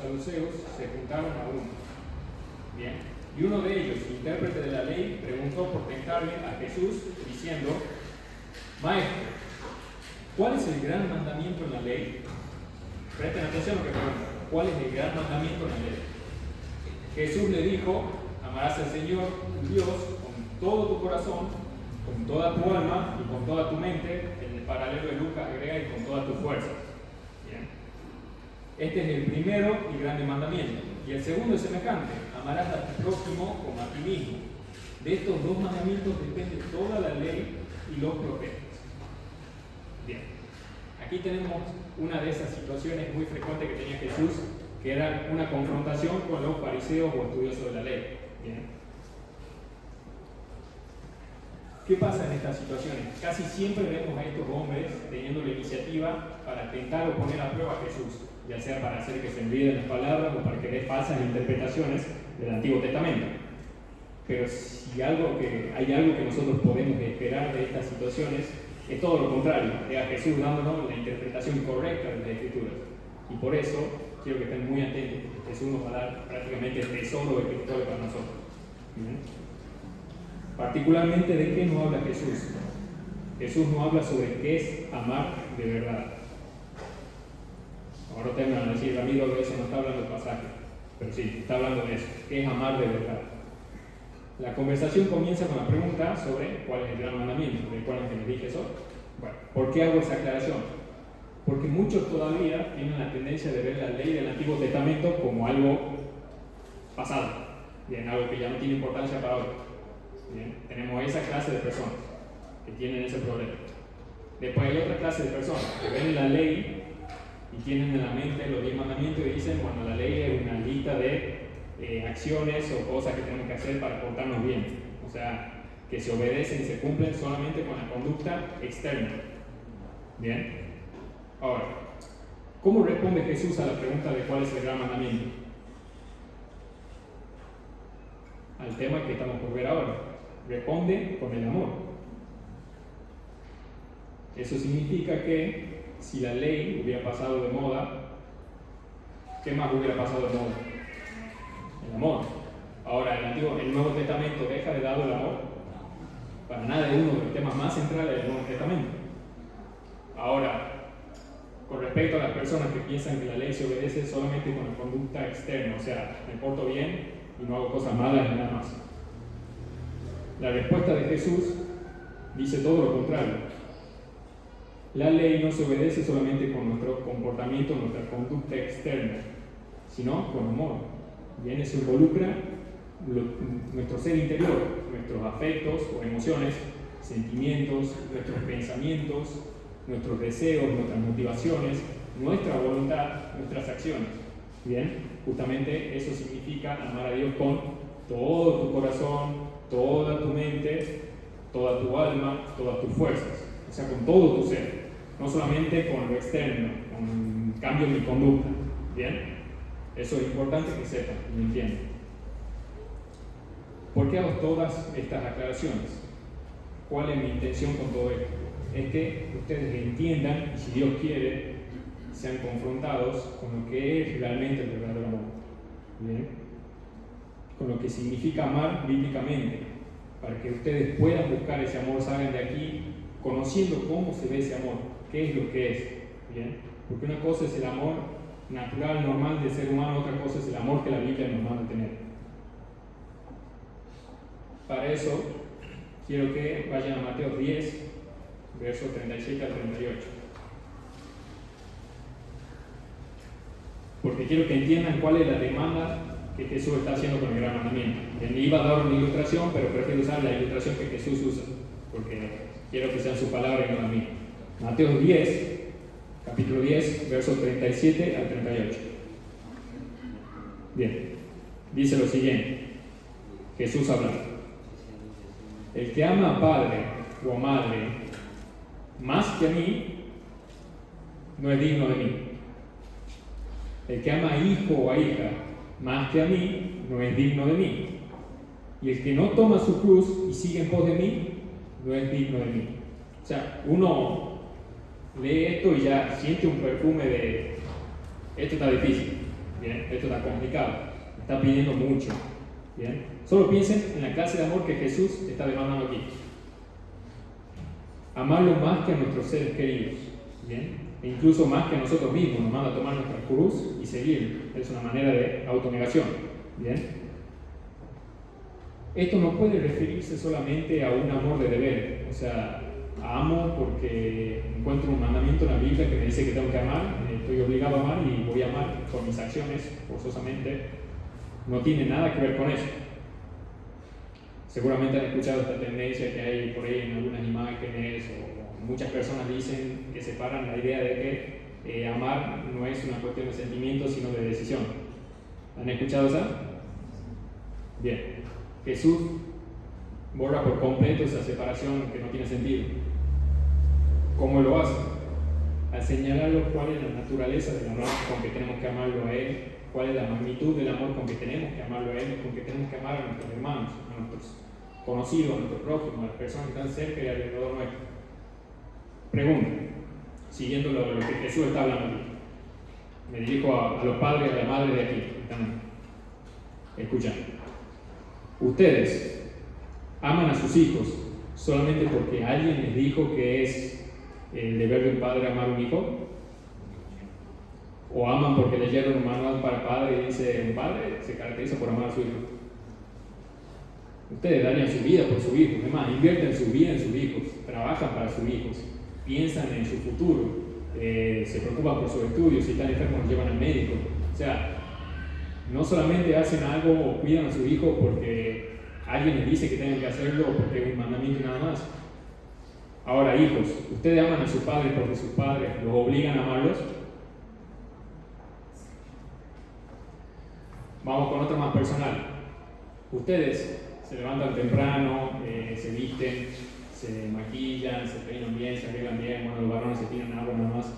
saduceos se juntaron a uno. Bien. Y uno de ellos, intérprete de la ley, preguntó por tentarle a Jesús, diciendo: Maestro, ¿cuál es el gran mandamiento en la ley? Presten atención a lo que pregunta. ¿Cuál es el gran mandamiento en la ley? Jesús le dijo: amarás al Señor, tu Dios, con todo tu corazón, con toda tu alma y con toda tu mente. En el paralelo de Lucas agrega: y con todas tus fuerzas. Bien. Este es el primero y grande mandamiento. Y el segundo es semejante: amarás a tu prójimo como a ti mismo. De estos dos mandamientos depende toda la ley y los profetas. Bien. Aquí tenemos una de esas situaciones muy frecuentes que tenía Jesús, que era una confrontación con los fariseos o estudiosos de la ley. Bien. ¿Qué pasa en estas situaciones? Casi siempre vemos a estos hombres teniendo la iniciativa para tentar o poner a prueba a Jesús, ya sea para hacer que se olviden las palabras o para que dé falsas interpretaciones del Antiguo Testamento. Pero si hay algo que nosotros podemos esperar de estas situaciones, es todo lo contrario, es a Jesús dándonos la interpretación correcta de las Escrituras. Y por eso quiero que estén muy atentos, porque Jesús nos va a dar prácticamente el tesoro espiritual para nosotros. ¿Bien? Particularmente, ¿de qué nos habla Jesús? Jesús nos habla sobre qué es amar de verdad. Ahora ustedes me van a decir: Ramiro, de eso no está hablando el pasaje. Pero sí, está hablando de eso, qué es amar de verdad. La conversación comienza con la pregunta sobre cuál es el gran mandamiento, del cual les dije eso. Bueno, ¿por qué hago esa aclaración? Porque muchos todavía tienen la tendencia de ver la ley del Antiguo Testamento como algo pasado, bien, algo que ya no tiene importancia para hoy. Bien, tenemos esa clase de personas que tienen ese problema. Después hay otra clase de personas que ven la ley y tienen en la mente los 10 mandamientos y dicen: bueno, la ley es una lista de acciones o cosas que tenemos que hacer para portarnos bien. O sea, que se obedecen y se cumplen solamente con la conducta externa. Bien. Ahora, ¿cómo responde Jesús a la pregunta de cuál es el gran mandamiento? Al tema que estamos por ver ahora. Responde con el amor. Eso significa que si la ley hubiera pasado de moda, ¿qué más hubiera pasado de moda? El amor. Ahora, el Nuevo Testamento deja de lado el amor. Para nada, es uno de los temas más centrales del Nuevo Testamento. Ahora, con respecto a las personas que piensan que la ley se obedece solamente con la conducta externa, o sea, me porto bien y no hago cosas malas ni nada más. La respuesta de Jesús dice todo lo contrario. La ley no se obedece solamente con nuestro comportamiento, nuestra conducta externa, sino con amor. Bien, eso involucra nuestro ser interior, nuestros afectos o emociones, sentimientos, nuestros pensamientos, nuestros deseos, nuestras motivaciones, nuestra voluntad, nuestras acciones. Bien, justamente eso significa amar a Dios con todo tu corazón, toda tu mente, toda tu alma, todas tus fuerzas. O sea, con todo tu ser. No solamente con lo externo, con cambios de conducta. Bien, eso es importante que sepan y me entiendan. ¿Por qué hago todas estas aclaraciones? ¿Cuál es mi intención con todo esto? Es que ustedes entiendan y, si Dios quiere, sean confrontados con lo que es realmente el verdadero amor. ¿Bien? Con lo que significa amar bíblicamente, para que ustedes puedan buscar ese amor, salgan de aquí conociendo cómo se ve ese amor, qué es lo que es. ¿Bien? Porque una cosa es el amor natural, normal del ser humano, otra cosa es el amor que la Biblia nos manda tener. Para eso, quiero que vayan a Mateo 10, versos 37 al 38. Porque quiero que entiendan cuál es la demanda que Jesús está haciendo con el gran mandamiento. Él iba a dar una ilustración, pero prefiero usar la ilustración que Jesús usa, porque quiero que sean su palabra y no la mía. Mateo 10, capítulo 10, versos 37 al 38. Bien, dice lo siguiente. Jesús habla: el que ama a padre o a madre más que a mí, no es digno de mí. El que ama a hijo o a hija más que a mí, no es digno de mí. Y el que no toma su cruz y sigue en pos de mí, no es digno de mí. O sea, uno lee esto y ya siente un perfume de esto está difícil. Bien, esto está complicado, está pidiendo mucho. Bien, solo piensen en la clase de amor que Jesús está demandando aquí. Amarlo más que a nuestros seres queridos. Bien, e incluso más que a nosotros mismos. Nos manda a tomar nuestra cruz y seguir. Es una manera de autonegación. Bien. Esto no puede referirse solamente a un amor de deber, o sea, amo porque encuentro un mandamiento en la Biblia que me dice que tengo que amar, estoy obligado a amar y voy a amar por mis acciones, forzosamente. No tiene nada que ver con eso. Seguramente han escuchado esta tendencia que hay por ahí en algunas imágenes, o muchas personas dicen que separan la idea de que amar no es una cuestión de sentimiento, sino de decisión. ¿Han escuchado esa? Bien. Jesús borra por completo esa separación que no tiene sentido. ¿Cómo lo hace? Al señalarlo cuál es la naturaleza del amor con que tenemos que amarlo a Él, cuál es la magnitud del amor con que tenemos que amarlo a Él, con que tenemos que amar a nuestros hermanos, a nuestros conocidos, a nuestros prójimos, a las personas que están cerca y alrededor nuestro. Pregunta, siguiendo lo que Jesús está hablando aquí. Me dirijo a los padres y a la madre de aquí, que están escuchando. ¿Ustedes aman a sus hijos solamente porque alguien les dijo que es el deber de un padre amar a un hijo? ¿O aman porque leyeron un manual para padre y dice un padre se caracteriza por amar a su hijo? Ustedes darían su vida por su hijo, además invierten su vida en sus hijos, trabajan para sus hijos, piensan en su futuro, se preocupan por sus estudios, si están enfermos los llevan al médico. O sea, no solamente hacen algo o cuidan a su hijo porque alguien les dice que tienen que hacerlo o porque es un mandamiento y nada más. Ahora, hijos, ¿ustedes aman a sus padres porque sus padres los obligan a amarlos? Vamos con otro más personal. Ustedes se levantan temprano, se visten, se maquillan, se peinan bien, se arreglan bien. Bueno, los varones se tiran agua nada más.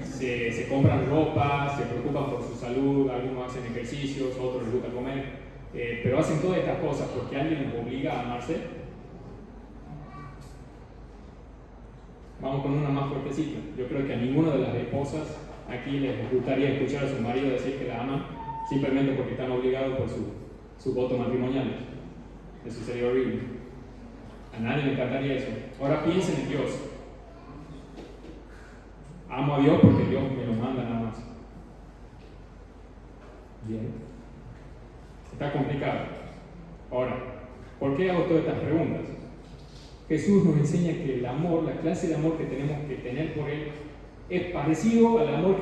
Se compran ropa, se preocupan por su salud, algunos hacen ejercicios, otros les gusta comer, pero hacen todas estas cosas porque alguien los obliga a amarse. Vamos con una más fuertecita. Yo creo que a ninguna de las esposas aquí les gustaría escuchar a su marido decir que la aman simplemente porque están obligados por su voto matrimonial. Eso sería horrible. A nadie le encantaría eso. Ahora piensen en Dios. Amo a Dios porque Dios me lo manda nada más. Bien. Está complicado. Ahora, ¿por qué hago todas estas preguntas? Jesús nos enseña que el amor, la clase de amor que tenemos que tener por Él, es parecido al amor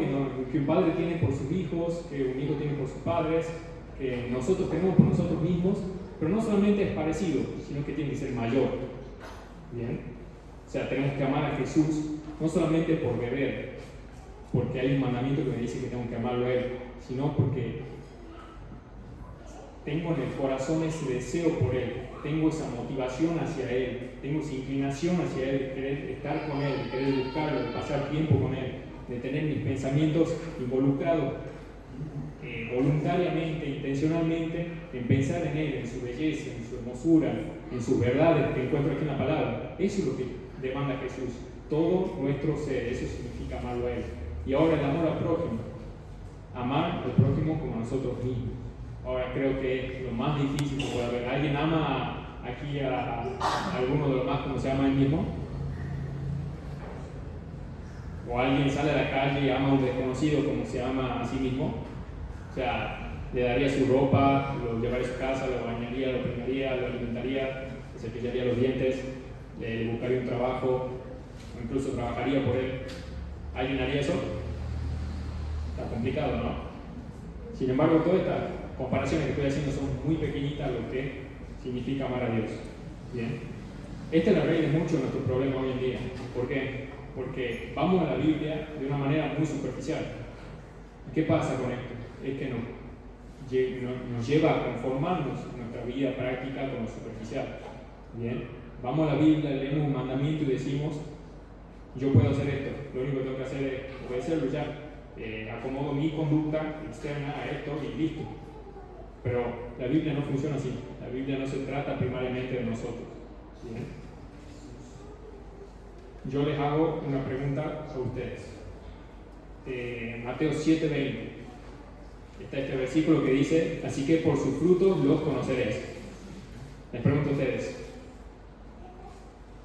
que un padre tiene por sus hijos, que un hijo tiene por sus padres, que nosotros tenemos por nosotros mismos, pero no solamente es parecido, sino que tiene que ser mayor. Bien. O sea, tenemos que amar a Jesús no solamente por deber, porque hay un mandamiento que me dice que tengo que amarlo a Él, sino porque tengo en el corazón ese deseo por Él, tengo esa motivación hacia Él, tengo esa inclinación hacia Él, de querer estar con Él, de querer buscarlo, de pasar tiempo con Él, de tener mis pensamientos involucrados voluntariamente, intencionalmente, en pensar en Él, en su belleza, en su hermosura, en sus verdades que encuentro aquí en la palabra. Eso es lo que demanda Jesús. Todo nuestro ser, eso significa amarlo a Él. Y ahora el amor al prójimo. Amar al prójimo como a nosotros mismos. Ahora creo que es lo más difícil que puede haber. ¿Alguien ama aquí a alguno de los más como se llama él mismo? ¿O alguien sale a la calle y ama a un desconocido como se ama a sí mismo? O sea, le daría su ropa, lo llevaría a su casa, lo bañaría, lo peinaría, lo alimentaría, le cepillaría los dientes, le buscaría un trabajo, o incluso trabajaría por él. ¿Alguien haría eso? Está complicado, ¿no? Sin embargo, todas estas comparaciones que estoy haciendo son muy pequeñitas a lo que significa amar a Dios. Bien. Esta es la raíz de muchos de nuestros problemas hoy en día. ¿Por qué? Porque vamos a la Biblia de una manera muy superficial. ¿Qué pasa con esto? Es que nos lleva a conformarnos nuestra vida práctica con lo superficial. Bien, vamos a la Biblia, leemos un mandamiento y decimos, yo puedo hacer esto, lo único que tengo que hacer es obedecerlo ya, acomodo mi conducta externa a esto y listo. Pero la Biblia no funciona así, la Biblia no se trata primariamente de nosotros. Bien. Yo les hago una pregunta a ustedes. Mateo 7:20. está este versículo que dice, así que por sus frutos los conoceréis. Les pregunto a ustedes,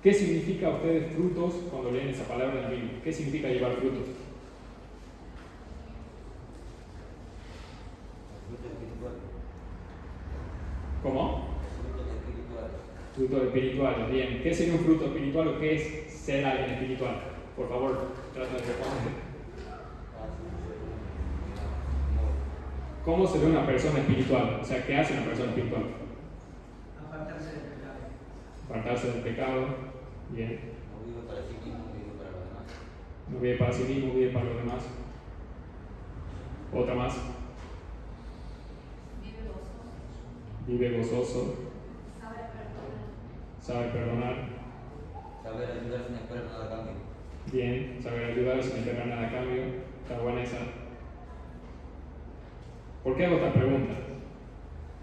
¿qué significa a ustedes frutos cuando leen esa palabra en la Biblia? ¿Qué significa llevar frutos? ¿Cómo? Frutos espirituales, bien. ¿Qué sería un fruto espiritual o qué es ser alguien espiritual? Por favor, trata de responder. ¿Cómo se ve una persona espiritual? O sea, ¿qué hace una persona espiritual? Apartarse del pecado. Apartarse del pecado, bien. No vive para sí mismo, vive para los demás. No vive para sí mismo, vive para los demás. Otra más. Vive gozoso. Sabe perdonar. Saber ayudar sin esperar nada a cambio. Bien, saber ayudar sin esperar nada a cambio. Está buena esa. ¿Por qué hago esta pregunta?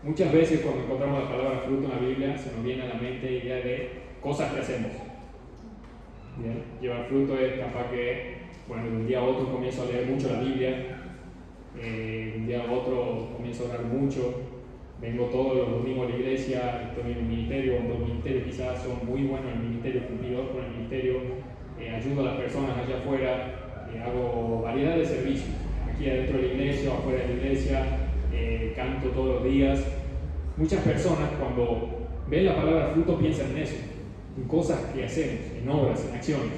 Muchas veces cuando encontramos la palabra fruto en la Biblia se nos viene a la mente la idea de cosas que hacemos. Bien, llevar fruto es capaz que, bueno, de un día a otro comienzo a leer mucho la Biblia, de un día a otro comienzo a orar mucho, vengo todos los domingos a la iglesia, estoy en un ministerio, dos ministerios quizás son muy buenos, el ministerio cumplidor con el ministerio, ayudo a las personas allá afuera, hago variedad de servicios, aquí adentro de la iglesia o afuera de la iglesia, canto todos los días. Muchas personas cuando ven la palabra fruto piensan en eso, en cosas que hacemos, en obras, en acciones.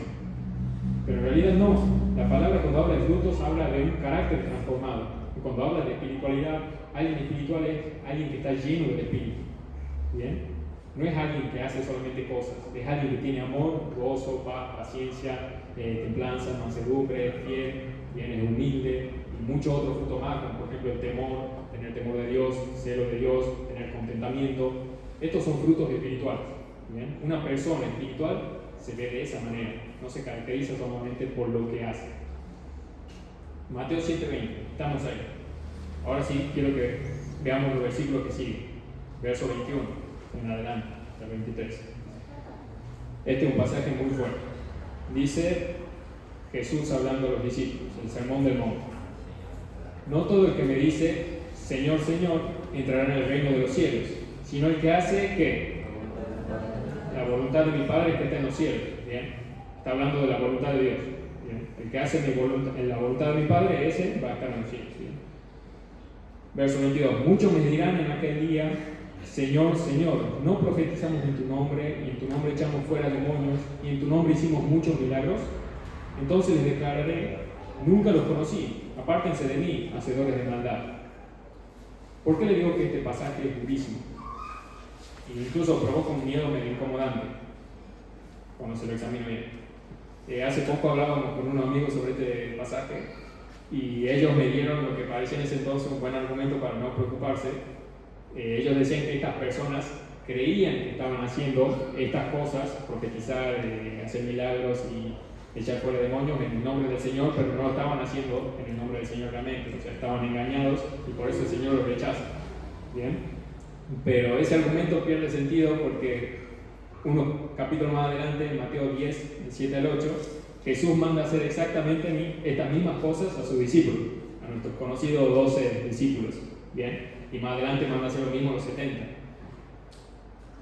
Pero en realidad no. La palabra cuando habla de frutos habla de un carácter transformado. Y cuando habla de espiritualidad, alguien espiritual es alguien que está lleno del Espíritu. ¿Bien? No es alguien que hace solamente cosas, es alguien que tiene amor, gozo, paz, paciencia, templanza, mansedumbre, es fiel, bien, es humilde y muchos otros frutos más, como por ejemplo el temor, tener temor de Dios, celo de Dios, tener contentamiento. Estos son frutos espirituales. ¿Bien? Una persona espiritual se ve de esa manera, no se caracteriza solamente por lo que hace. Mateo 7:20, estamos ahí. Ahora sí, quiero que veamos los versículos que siguen. Verso 21, en adelante, el 23. Este es un pasaje muy fuerte. Dice Jesús hablando a los discípulos, el sermón del monte. No todo el que me dice, Señor, Señor, entrará en el reino de los cielos, sino el que hace, ¿qué? La voluntad de mi Padre que está en los cielos. ¿Bien? Está hablando de la voluntad de Dios. ¿Bien? El que hace la voluntad de mi Padre, ese va a estar en los cielos. ¿Bien? Verso 22. Muchos me dirán en aquel día, Señor, Señor, ¿no profetizamos en tu nombre, y en tu nombre echamos fuera demonios, y en tu nombre hicimos muchos milagros? Entonces les declararé, nunca los conocí, apártense de mí, hacedores de maldad. ¿Por qué le digo que este pasaje es durísimo? E incluso provoca un miedo medio incomodante cuando se lo examina bien. Hace poco hablábamos con unos amigos sobre este pasaje y ellos me dieron lo que parecía en ese entonces un buen argumento para no preocuparse. Ellos decían que estas personas creían que estaban haciendo estas cosas, profetizar, hacer milagros y echar fuera demonios en el nombre del Señor, pero no lo estaban haciendo en el nombre del Señor realmente, o sea, estaban engañados y por eso el Señor los rechaza. ¿Bien? Pero ese argumento pierde sentido porque unos capítulos más adelante, en Mateo 10, del 7 al 8, Jesús manda a hacer exactamente estas mismas cosas a sus discípulos, a nuestros conocidos 12 discípulos. ¿Bien? Y más adelante manda a hacer lo mismo a los 70.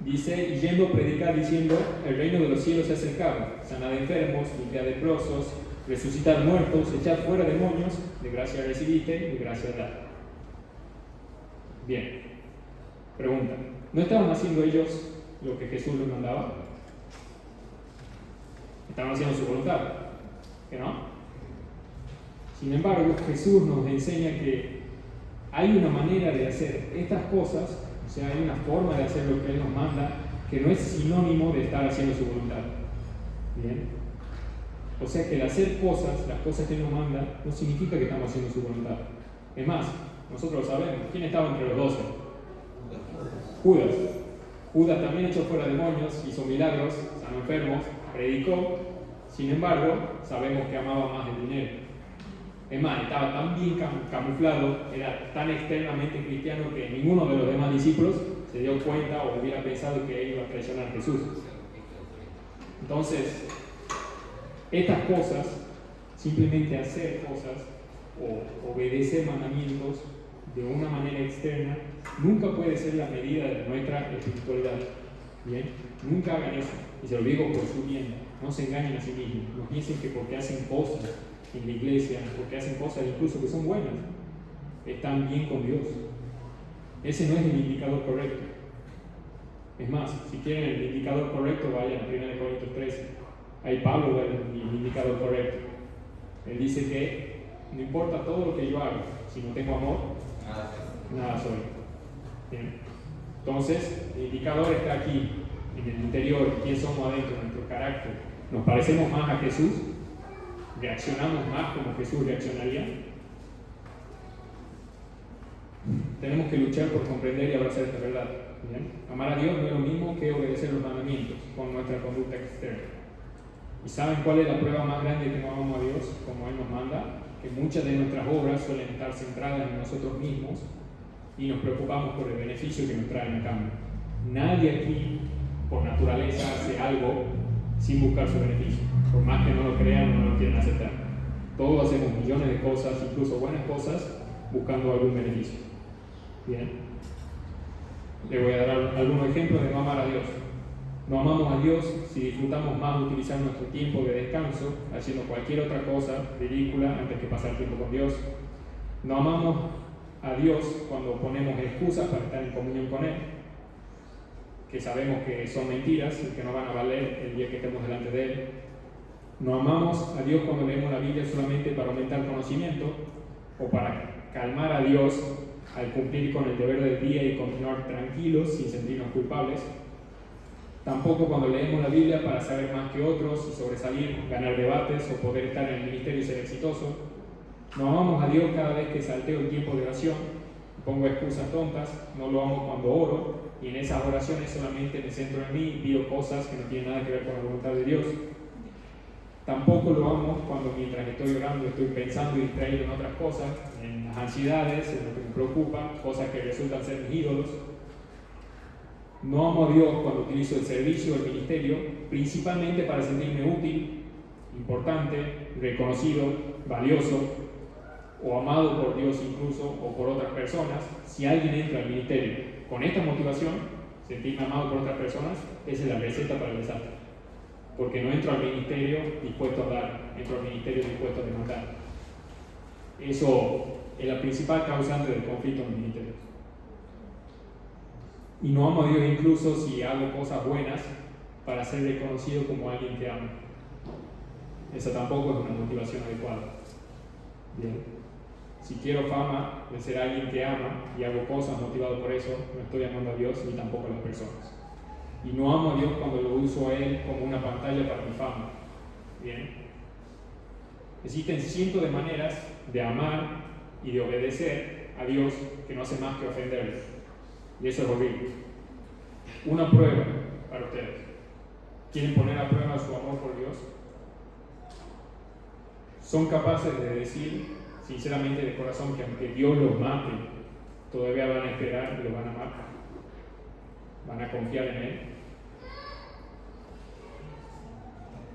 Dice, y yendo a predicar diciendo, el reino de los cielos se ha acercado, sanar enfermos, limpiar leprosos, resucitar muertos, echar fuera demonios, de gracia recibiste, de gracia da. Bien. Pregunta, ¿no estaban haciendo ellos lo que Jesús les mandaba? Estaban haciendo su voluntad, ¿que no? Sin embargo, Jesús nos enseña que hay una manera de hacer estas cosas, o sea, hay una forma de hacer lo que Él nos manda, que no es sinónimo de estar haciendo su voluntad. ¿Bien? O sea que el hacer cosas, las cosas que Él nos manda, no significa que estamos haciendo su voluntad. Es más, nosotros lo sabemos. ¿Quién estaba entre los 12? Judas. Judas también echó fuera demonios, hizo milagros, sanó enfermos, predicó. Sin embargo, sabemos que amaba más el dinero. Es más, estaba tan bien camuflado, era tan externamente cristiano que ninguno de los demás discípulos se dio cuenta o hubiera pensado que él iba a traicionar a Jesús. Entonces, estas cosas, simplemente hacer cosas o obedecer mandamientos, de una manera externa nunca puede ser la medida de nuestra espiritualidad. ¿Bien? Nunca hagan eso. Y se lo digo por su bien. No se engañen a sí mismos. No piensen que porque hacen cosas en la iglesia, porque hacen cosas incluso que son buenas, están bien con Dios. Ese no es el indicador correcto. Es más, si quieren el indicador correcto, vayan a 1 Corintios 13. Ahí Pablo da el indicador correcto. Él dice que no importa todo lo que yo haga, si no tengo amor, nada soy. ¿Bien? Entonces, el indicador está aquí, en el interior, quién somos adentro, nuestro carácter. ¿Nos parecemos más a Jesús? ¿Reaccionamos más como Jesús reaccionaría? Tenemos que luchar por comprender y abrazar esta verdad. ¿Bien? Amar a Dios no es lo mismo que obedecer los mandamientos con nuestra conducta externa. ¿Y saben cuál es la prueba más grande de que no amamos a Dios como Él nos manda? Que muchas de nuestras obras suelen estar centradas en nosotros mismos y nos preocupamos por el beneficio que nos traen a cambio. Nadie aquí, por naturaleza, hace algo sin buscar su beneficio, por más que no lo crean o no lo quieran aceptar. Todos hacemos millones de cosas, incluso buenas cosas, buscando algún beneficio. Bien. Le voy a dar algunos ejemplos de no amar a Dios. No amamos a Dios si disfrutamos más de utilizar nuestro tiempo de descanso haciendo cualquier otra cosa ridícula antes que pasar tiempo con Dios. No amamos a Dios cuando ponemos excusas para estar en comunión con Él, que sabemos que son mentiras y que no van a valer el día que estemos delante de Él. No amamos a Dios cuando leemos la Biblia solamente para aumentar conocimiento o para calmar a Dios al cumplir con el deber del día y continuar tranquilos sin sentirnos culpables. Tampoco cuando leemos la Biblia para saber más que otros y sobresalir, ganar debates o poder estar en el ministerio y ser exitoso. No amamos a Dios cada vez que salteo el tiempo de oración, pongo excusas tontas, no lo amo cuando oro y en esas oraciones solamente me centro en mí y pido cosas que no tienen nada que ver con la voluntad de Dios. Tampoco lo amo cuando mientras estoy orando estoy pensando y distraído en otras cosas, en las ansiedades, en lo que me preocupa, cosas que resultan ser mis ídolos. No amo a Dios cuando utilizo el servicio o el ministerio, principalmente para sentirme útil, importante, reconocido, valioso, o amado por Dios incluso, o por otras personas. Si alguien entra al ministerio con esta motivación, sentirme amado por otras personas, esa es la receta para el desastre. Porque no entro al ministerio dispuesto a dar, entro al ministerio dispuesto a demandar. Eso es la principal causante del conflicto en el ministerio. Y no amo a Dios incluso si hago cosas buenas para ser reconocido como alguien que amo. Esa tampoco es una motivación adecuada. Bien. Si quiero fama de ser alguien que ama y hago cosas motivado por eso, no estoy amando a Dios ni tampoco a las personas. Y no amo a Dios cuando lo uso a Él como una pantalla para mi fama. Bien. Existen cientos de maneras de amar y de obedecer a Dios que no hace más que ofenderle. Y eso es horrible. Una prueba para ustedes. ¿Quieren poner a prueba su amor por Dios? ¿Son capaces de decir sinceramente de corazón que aunque Dios los mate, todavía van a esperar y lo van a amar? ¿Van a confiar en Él?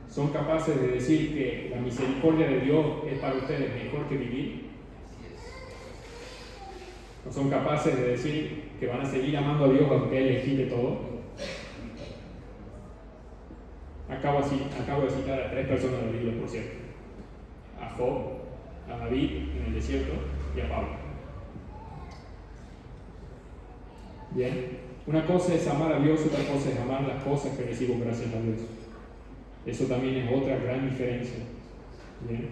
¿Son capaces de decir que la misericordia de Dios es para ustedes mejor que vivir? ¿No son capaces de decir que van a seguir amando a Dios aunque Él les quite todo? Acabo de citar a 3 personas de la Biblia, por cierto. A Job, a David en el desierto y a Pablo. Bien, una cosa es amar a Dios, otra cosa es amar las cosas que recibo gracias a Dios. Eso también es otra gran diferencia. Bien.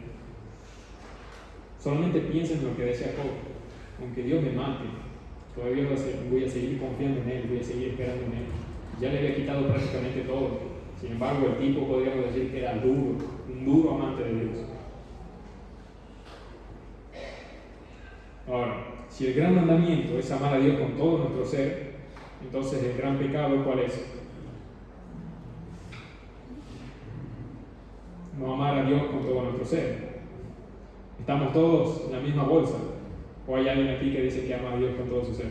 Solamente piensen en lo que decía Job. Aunque Dios me mate, todavía voy a seguir confiando en Él, voy a seguir esperando en Él. Ya le había quitado prácticamente todo. Sin embargo, el tipo podríamos decir que era un duro amante de Dios. Ahora, si el gran mandamiento es amar a Dios con todo nuestro ser, entonces el gran pecado, ¿cuál es? No amar a Dios con todo nuestro ser. Estamos todos en la misma bolsa. ¿O hay alguien aquí que dice que ama a Dios con todo su ser?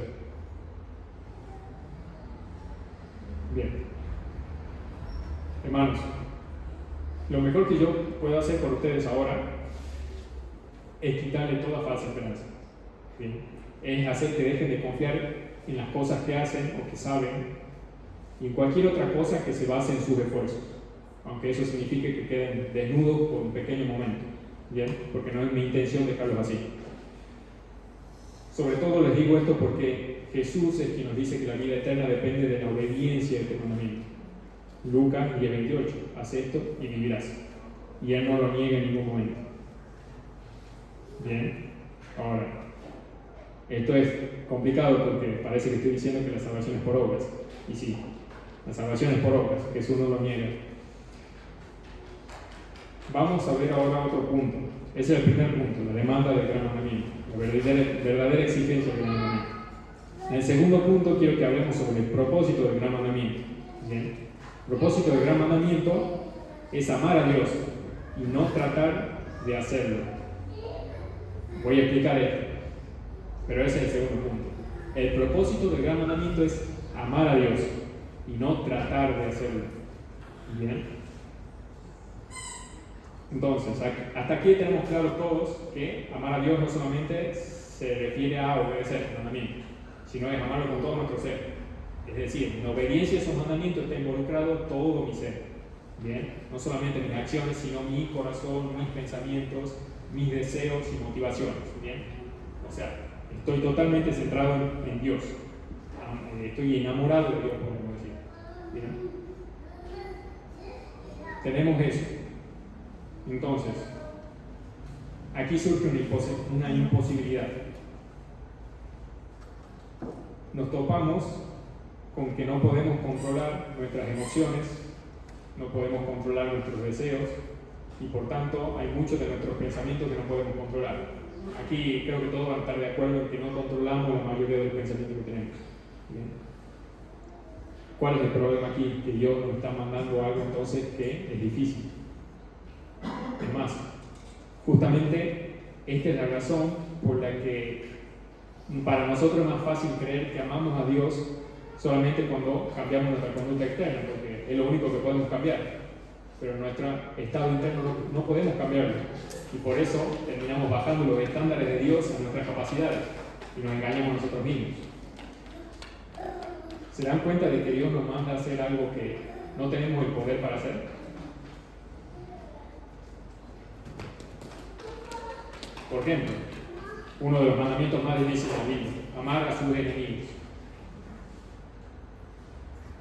Bien. Hermanos, lo mejor que yo puedo hacer por ustedes ahora es quitarle toda falsa esperanza. Bien. Es hacer que dejen de confiar en las cosas que hacen o que saben y en cualquier otra cosa que se base en sus esfuerzos, aunque eso signifique que queden desnudos por un pequeño momento, ¿bien? Porque no es mi intención dejarlos así. Sobre todo les digo esto porque Jesús es quien nos dice que la vida eterna depende de la obediencia a este mandamiento. Lucas 10:28, haz esto y vivirás. Y Él no lo niega en ningún momento. Bien, ahora, esto es complicado porque parece que estoy diciendo que la salvación es por obras. Y sí, la salvación es por obras, Jesús no lo niega. Vamos a ver ahora otro punto. Ese es el primer punto, la demanda del gran mandamiento, la verdadera exigencia del gran mandamiento. En el segundo punto quiero que hablemos sobre el propósito del gran mandamiento. ¿Bien? El propósito del gran mandamiento es amar a Dios y no tratar de hacerlo. Voy a explicar esto, pero ese es el segundo punto. El propósito del gran mandamiento es amar a Dios y no tratar de hacerlo. ¿Bien? Entonces, hasta aquí tenemos claro todos que amar a Dios no solamente se refiere a obedecer el mandamiento, sino es amarlo con todo nuestro ser. Es decir, en obediencia a esos mandamientos está involucrado todo mi ser. ¿Bien? No solamente mis acciones, sino mi corazón, mis pensamientos, mis deseos y motivaciones. ¿Bien? O sea, estoy totalmente centrado en Dios. Estoy enamorado de Dios, podemos decir. ¿Bien? Tenemos eso. Entonces, aquí surge una imposibilidad. Nos topamos con que no podemos controlar nuestras emociones, no podemos controlar nuestros deseos y por tanto hay muchos de nuestros pensamientos que no podemos controlar. Aquí creo que todos van a estar de acuerdo en que no controlamos la mayoría de los pensamientos que tenemos. ¿Bien? ¿Cuál es el problema aquí? Que Dios nos está mandando algo entonces que es difícil. Es más, justamente esta es la razón por la que para nosotros es más fácil creer que amamos a Dios solamente cuando cambiamos nuestra conducta externa, porque es lo único que podemos cambiar, pero nuestro estado interno no podemos cambiarlo, y por eso terminamos bajando los estándares de Dios a nuestras capacidades y nos engañamos nosotros mismos. ¿Se dan cuenta de que Dios nos manda a hacer algo que no tenemos el poder para hacer? Por ejemplo, uno de los mandamientos más difíciles de la Biblia, amar a sus enemigos.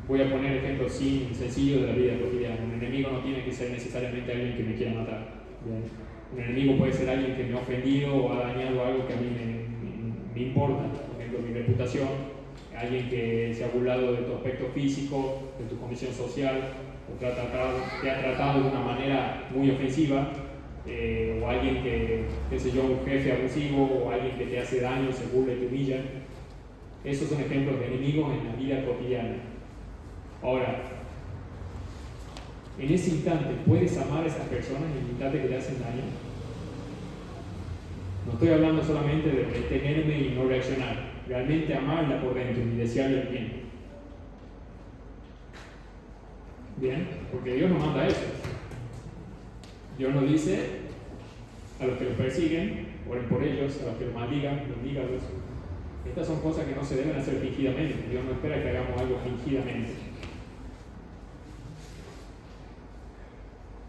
Voy a poner ejemplos sencillos de la vida cotidiana. Un enemigo no tiene que ser necesariamente alguien que me quiera matar. ¿Bien? Un enemigo puede ser alguien que me ha ofendido o ha dañado algo que a mí me importa. Por ejemplo, mi reputación, alguien que se ha burlado de tu aspecto físico, de tu condición social, o te ha tratado de una manera muy ofensiva. O alguien que, qué sé yo, un jefe abusivo, o alguien que te hace daño, se burla y te humilla. Esos son ejemplos de enemigos en la vida cotidiana. Ahora, en ese instante, ¿puedes amar a esas personas en el instante que te hacen daño? No estoy hablando solamente de retenerme y no reaccionar, realmente amarla por dentro y desearle el bien. Bien, porque Dios nos manda eso. Dios nos dice a los que los persiguen, oren por ellos, a los que los maldigan, bendígalos. Estas son cosas que no se deben hacer fingidamente. Dios no espera que hagamos algo fingidamente.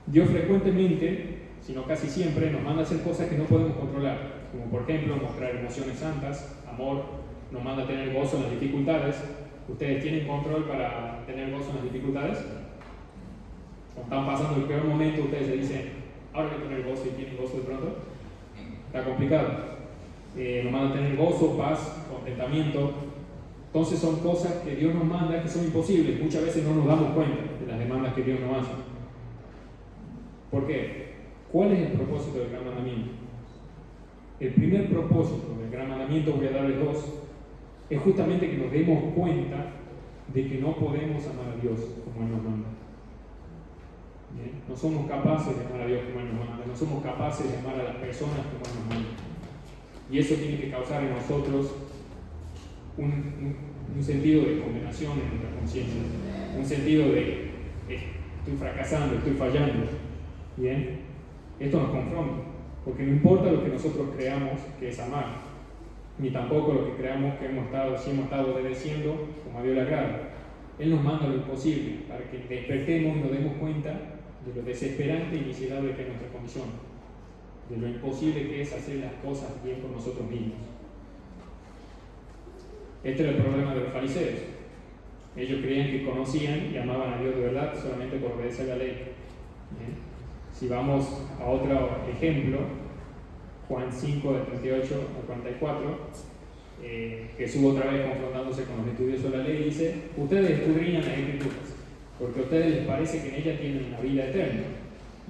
Dios frecuentemente, si no casi siempre, nos manda a hacer cosas que no podemos controlar, como por ejemplo mostrar emociones santas, amor, nos manda a tener gozo en las dificultades. ¿Ustedes tienen control para tener gozo en las dificultades? Cuando están pasando el peor momento, ustedes se dicen, ahora voy a tener gozo, y tienen gozo de pronto. Está complicado. Nos manda a tener gozo, paz, contentamiento. Entonces son cosas que Dios nos manda que son imposibles. Muchas veces no nos damos cuenta de las demandas que Dios nos hace. ¿Por qué? ¿Cuál es el propósito del gran mandamiento? El primer propósito del gran mandamiento, voy a darles dos, es justamente que nos demos cuenta de que no podemos amar a Dios como Él nos manda. ¿Bien? No somos capaces de amar a Dios como Él nos manda, no somos capaces de amar a las personas como Él nos manda. Y eso tiene que causar en nosotros un sentido de condenación en nuestra conciencia, un sentido de estoy fracasando, estoy fallando. ¿Bien? Esto nos confronta, porque no importa lo que nosotros creamos que es amar, ni tampoco lo que creamos que si hemos estado obedeciendo como a Dios le agrada. Él nos manda lo imposible para que despertemos y nos demos cuenta de lo desesperante y miserable que es nuestra condición, de lo imposible que es hacer las cosas bien por nosotros mismos. Este era el problema de los fariseos. Ellos creían que conocían y amaban a Dios de verdad solamente por obedecer la ley. ¿Bien? Si vamos a otro ejemplo, Juan 5, de 38 al 44, Jesús otra vez confrontándose con los estudiosos de la ley dice: ustedes escudriñan las escrituras, porque a ustedes les parece que en ellas tienen la vida eterna,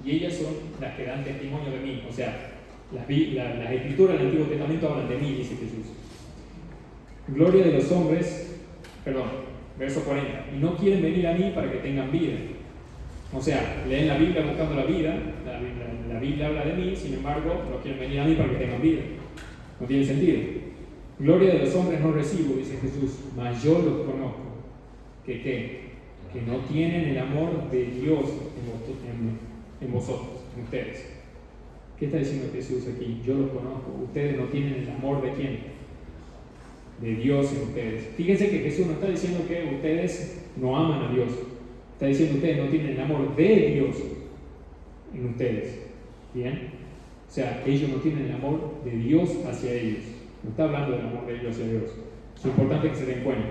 y ellas son las que dan testimonio de mí. O sea, las escrituras del Antiguo Testamento hablan de mí, dice Jesús. Gloria de los hombres, verso 40, y no quieren venir a mí para que tengan vida. O sea, leen la Biblia buscando la vida, la Biblia habla de mí, sin embargo, no quieren venir a mí para que tengan vida. No tiene sentido. Gloria de los hombres no recibo, dice Jesús, mas yo los conozco. Que no tienen el amor de Dios en vosotros, en ustedes. ¿Qué está diciendo Jesús aquí? Yo los conozco. Ustedes no tienen el amor de quién? De Dios en ustedes. Fíjense que Jesús no está diciendo que ustedes no aman a Dios. Está diciendo que ustedes no tienen el amor de Dios en ustedes. ¿Bien? O sea, ellos no tienen el amor de Dios hacia ellos. No está hablando del amor de ellos hacia Dios. Es importante que se den cuenta.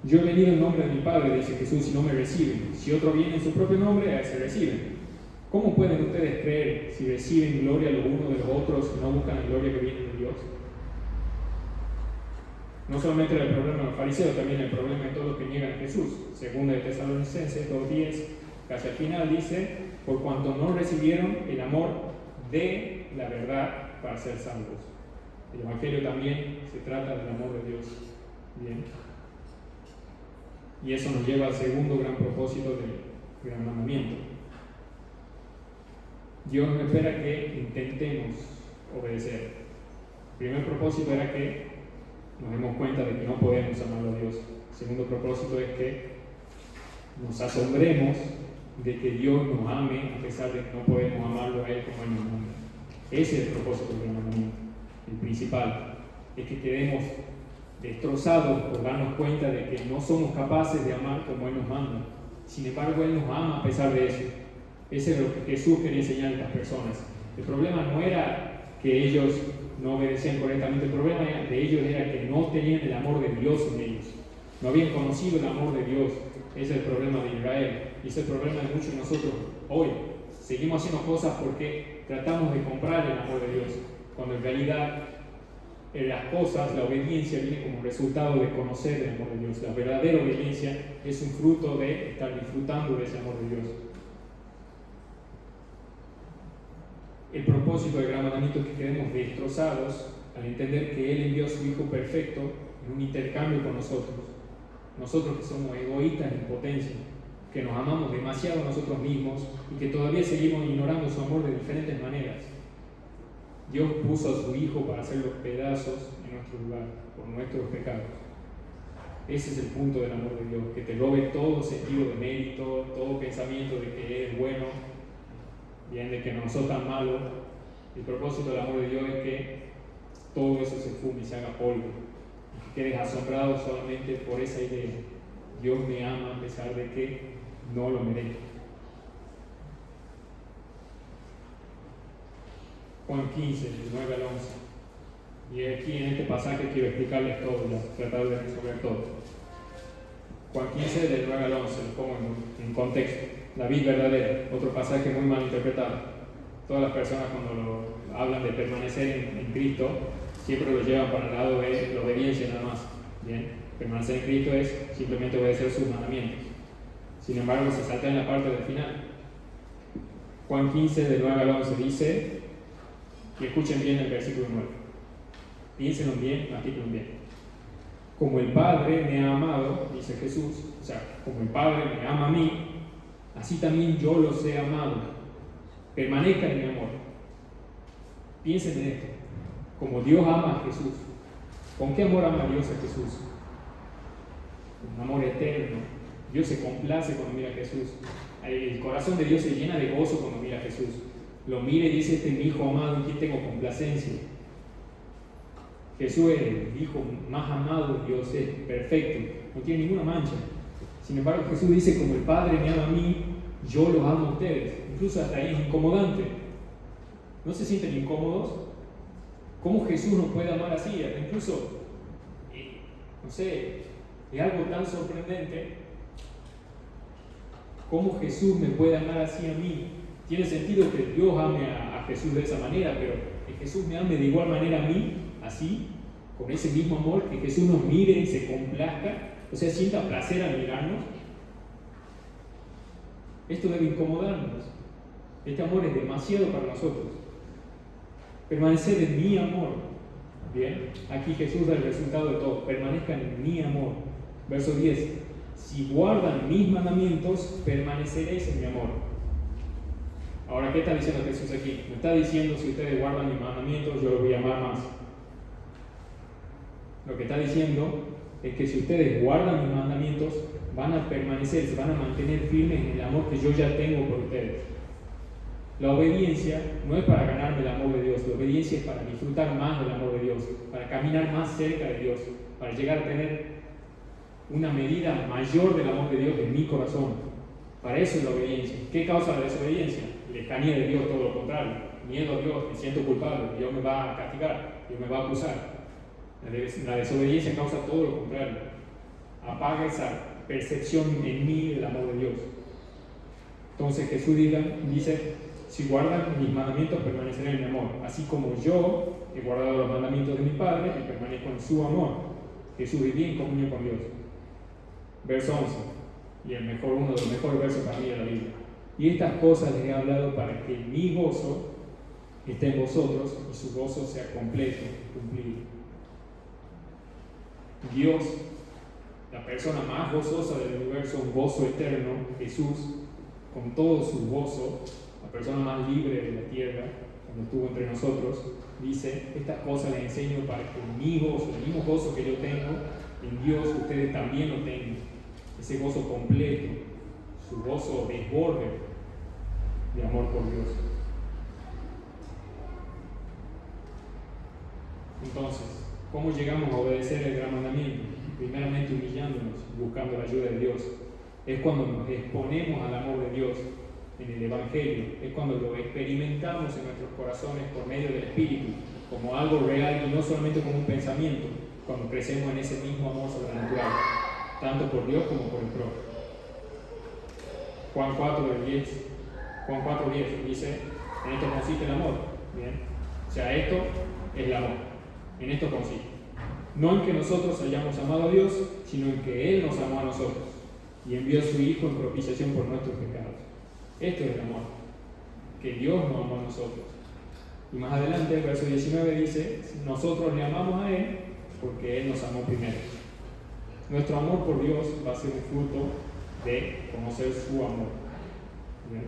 Yo he venido en nombre de mi Padre, dice Jesús, y no me reciben. Si otro viene en su propio nombre, a él se reciben. ¿Cómo pueden ustedes creer si reciben gloria los unos de los otros y no buscan la gloria que viene de Dios? No solamente era el problema de los fariseos, también el problema de todos los que niegan a Jesús. Segunda de Tesalonicenses 2:10, casi al final dice: por cuanto no recibieron el amor de la verdad para ser salvos. El Evangelio también se trata del amor de Dios. Bien. Y eso nos lleva al segundo gran propósito del gran mandamiento. Dios no espera que intentemos obedecer. El primer propósito era que nos demos cuenta de que no podemos amar a Dios. El segundo propósito es que nos asombremos de que Dios nos ame a pesar de que no podemos amarlo a Él como Él nos ama. Ese es el propósito del mandamiento. El principal es que quedemos destrozados por darnos cuenta de que no somos capaces de amar como Él nos manda. Sin embargo, Él nos ama a pesar de eso. Ese es lo que Jesús quería enseñar a estas personas. El problema no era que ellos no obedecían correctamente, el problema de ellos era que no tenían el amor de Dios en ellos. No habían conocido el amor de Dios. Ese es el problema de Israel. Y ese es el problema de muchos de nosotros hoy. Seguimos haciendo cosas porque tratamos de comprar el amor de Dios, cuando en realidad las cosas, la obediencia viene como resultado de conocer el amor de Dios. La verdadera obediencia es un fruto de estar disfrutando de ese amor de Dios. El propósito del gran mandamiento es que quedemos destrozados al entender que Él envió a su Hijo perfecto en un intercambio con nosotros. Nosotros que somos egoístas en potencia, que nos amamos demasiado a nosotros mismos y que todavía seguimos ignorando su amor de diferentes maneras. Dios puso a su Hijo para hacer los pedazos en nuestro lugar, por nuestros pecados. Ese es el punto del amor de Dios, que te robe todo sentido de mérito, todo pensamiento de que eres bueno, bien, de que no sos tan malo. El propósito del amor de Dios es que todo eso se fume y se haga polvo, y que quedes asombrado solamente por esa idea. Dios me ama a pesar de que no lo merezco. Juan 15, del 9 al 11. Y aquí en este pasaje quiero explicarles todo, tratar de resolver todo. Juan 15, del 9 al 11, lo pongo en contexto. La vida verdadera, otro pasaje muy mal interpretado. Todas las personas cuando hablan de permanecer en Cristo, siempre lo llevan para el lado de la obediencia nada más. Bien, permanecer en Cristo es simplemente obedecer sus mandamientos. Sin embargo, se salta en la parte del final. Juan 15, del 9 al 11 dice, y escuchen bien el versículo 9. Piénsenlo bien, artículo bien. Como el Padre me ha amado, dice Jesús, o sea, como el Padre me ama a mí, así también yo los he amado. Permanezcan en mi amor. Piensen en esto. Como Dios ama a Jesús. ¿Con qué amor ama Dios a Jesús? Un amor eterno. Dios se complace cuando mira a Jesús. El corazón de Dios se llena de gozo cuando mira a Jesús. Lo mira y dice: este es mi Hijo amado en quien tengo complacencia. Jesús es el Hijo más amado de Dios, es perfecto, no tiene ninguna mancha. Sin embargo, Jesús dice, como el Padre me ama a mí, yo los amo a ustedes. Incluso hasta ahí es incomodante. ¿No se sienten incómodos? ¿Cómo Jesús nos puede amar así? Incluso, no sé, es algo tan sorprendente. ¿Cómo Jesús me puede amar así a mí? Tiene sentido que Dios ame a Jesús de esa manera, pero que Jesús me ame de igual manera a mí, así, con ese mismo amor, que Jesús nos mire y se complazca, o sea, sienta placer al mirarnos. Esto debe incomodarnos. Este amor es demasiado para nosotros. Permanecer en mi amor. Bien, aquí Jesús da el resultado de todo. Permanezcan en mi amor. Verso 10. Si guardan mis mandamientos, permaneceréis en mi amor. Ahora, ¿qué está diciendo Jesús aquí? Me está diciendo, si ustedes guardan mis mandamientos, yo los voy a amar más. Lo que está diciendo es que si ustedes guardan mis mandamientos, van a permanecer, se van a mantener firmes en el amor que yo ya tengo por ustedes. La obediencia no es para ganarme el amor de Dios, la obediencia es para disfrutar más del amor de Dios, para caminar más cerca de Dios, para llegar a tener una medida mayor del amor de Dios en mi corazón. Para eso es la obediencia. ¿Qué causa la desobediencia? Lejanía de Dios, todo lo contrario. Miedo a Dios, me siento culpable, Dios me va a castigar, Dios me va a acusar. La desobediencia causa todo lo contrario. Apaga esa percepción en mí del amor de Dios. Entonces Jesús dice, si guardan mis mandamientos permanecerán en mi amor, así como yo he guardado los mandamientos de mi Padre y permanezco en su amor. Jesús vivía en comunión con Dios. Verso 11, y uno de los mejores versos para mí de la Biblia. Y estas cosas les he hablado para que mi gozo esté en vosotros y su gozo sea completo, cumplido. Dios, la persona más gozosa del universo, un gozo eterno, Jesús, con todo su gozo, la persona más libre de la tierra, cuando estuvo entre nosotros, dice, estas cosas les enseño para que mi gozo, el mismo gozo que yo tengo en Dios, ustedes también lo tengan. Ese gozo completo, su gozo desborde de amor por Dios. Entonces, ¿cómo llegamos a obedecer el gran mandamiento? Primeramente humillándonos, buscando la ayuda de Dios. Es cuando nos exponemos al amor de Dios en el Evangelio, es cuando lo experimentamos en nuestros corazones por medio del Espíritu, como algo real y no solamente como un pensamiento, cuando crecemos en ese mismo amor sobrenatural, tanto por Dios como por el prójimo. Juan 4:10 dice, en esto consiste el amor. Bien, o sea, esto es el amor, en esto consiste. No en que nosotros hayamos amado a Dios, sino en que Él nos amó a nosotros y envió a su Hijo en propiciación por nuestros pecados. Esto es el amor, que Dios nos amó a nosotros. Y más adelante, el verso 19 dice, nosotros le amamos a Él porque Él nos amó primero. Nuestro amor por Dios va a ser un fruto de conocer su amor. ¿Bien?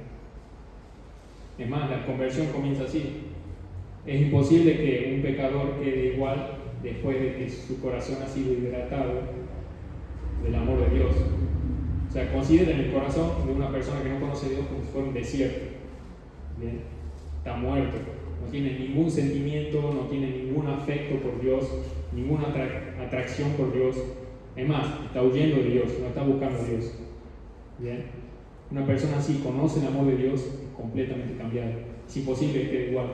Es más, la conversión comienza así. Es imposible que un pecador quede igual después de que su corazón ha sido hidratado del amor de Dios. O sea, consideren el corazón de una persona que no conoce a Dios como si fuera un desierto. ¿Bien? Está muerto, no tiene ningún sentimiento, no tiene ningún afecto por Dios, ninguna atracción por Dios. Es más, está huyendo de Dios, no está buscando a Dios. ¿Bien? Una persona así conoce el amor de Dios, es completamente cambiada. Es imposible que quede igual.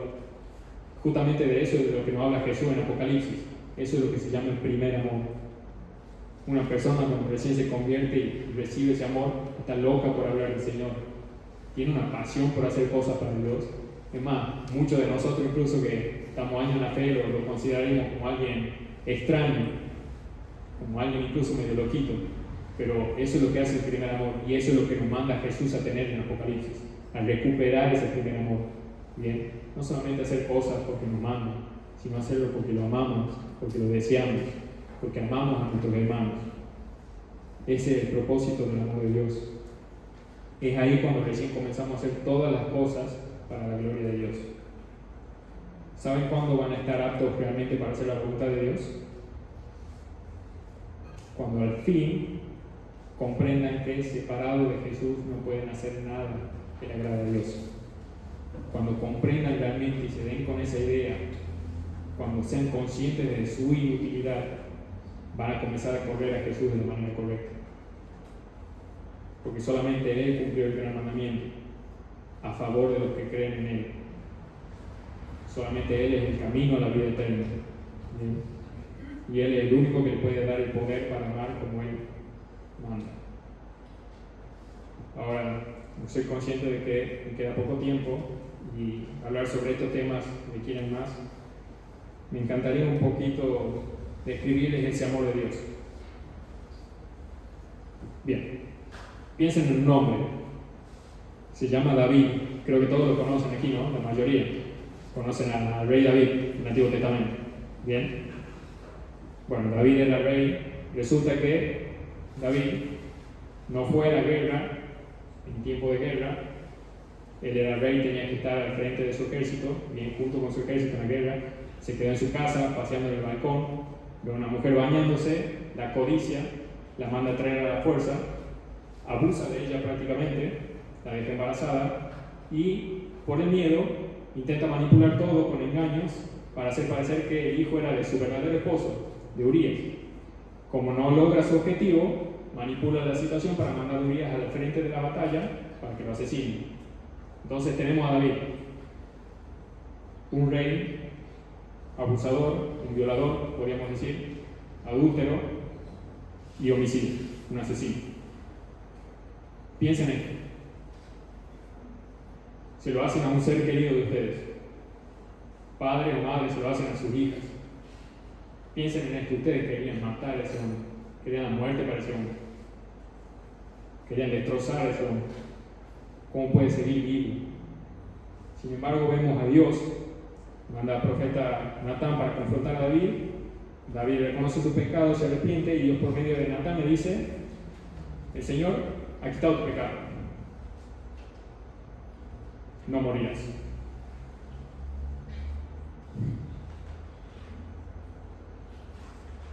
Justamente de eso es de lo que nos habla Jesús en Apocalipsis. Eso es lo que se llama el primer amor. Una persona cuando recién se convierte y recibe ese amor, está loca por hablar del Señor. Tiene una pasión por hacer cosas para Dios. Es más, muchos de nosotros incluso que estamos años en la fe lo consideraremos como alguien extraño, como alguien incluso medio loquito. Pero eso es lo que hace el primer amor y eso es lo que nos manda Jesús a tener en Apocalipsis, a recuperar ese primer amor. Bien, no solamente hacer cosas porque nos mandan, sino hacerlo porque lo amamos, porque lo deseamos, porque amamos a nuestros hermanos. Ese es el propósito del amor de Dios. Es ahí cuando recién comenzamos a hacer todas las cosas para la gloria de Dios. ¿Saben cuándo van a estar aptos realmente para hacer la voluntad de Dios? Cuando al fin comprendan que separados de Jesús no pueden hacer nada que le agrade a Dios. Cuando comprendan realmente y se den con esa idea cuando sean conscientes de su inutilidad, van a comenzar a correr a Jesús de la manera correcta. Porque solamente Él cumplió el gran mandamiento a favor de los que creen en Él. Solamente Él es el camino a la vida eterna. ¿Bien? Y Él es el único que le puede dar el poder para amar como Él manda. Ahora, soy consciente de que me queda poco tiempo y hablar sobre estos temas me quieren más. Me encantaría un poquito describirles ese amor de Dios. Bien, piensen en un nombre. Se llama David. Creo que todos lo conocen aquí, ¿no? La mayoría conocen al rey David en el Antiguo Testamento. Bien. Bueno, David era rey. Resulta que David no fue a la guerra en tiempo de guerra. Él era rey, tenía que estar al frente de su ejército, bien junto con su ejército en la guerra. Se quedó en su casa, paseando en el balcón, ve a una mujer bañándose, la codicia, la manda a traer a la fuerza, abusa de ella prácticamente, la deja embarazada y por el miedo intenta manipular todo con engaños para hacer parecer que el hijo era de su verdadero esposo, de Urías. Como no logra su objetivo, manipula la situación para mandar a Urías al frente de la batalla para que lo asesine. Entonces tenemos a David, un rey abusador, un violador, podríamos decir, adúltero y homicida, un asesino. Piensen en esto. Se lo hacen a un ser querido de ustedes. Padre o madre se lo hacen a sus hijas. Piensen en esto. Ustedes querían matar a ese hombre. Querían la muerte para ese hombre. Querían destrozar a ese hombre. ¿Cómo puede seguir vivo? Sin embargo, vemos a Dios. Manda al profeta Natán para confrontar a David. David reconoce su pecado, se arrepiente y Dios por medio de Natán le dice: el Señor ha quitado tu pecado. No morirás.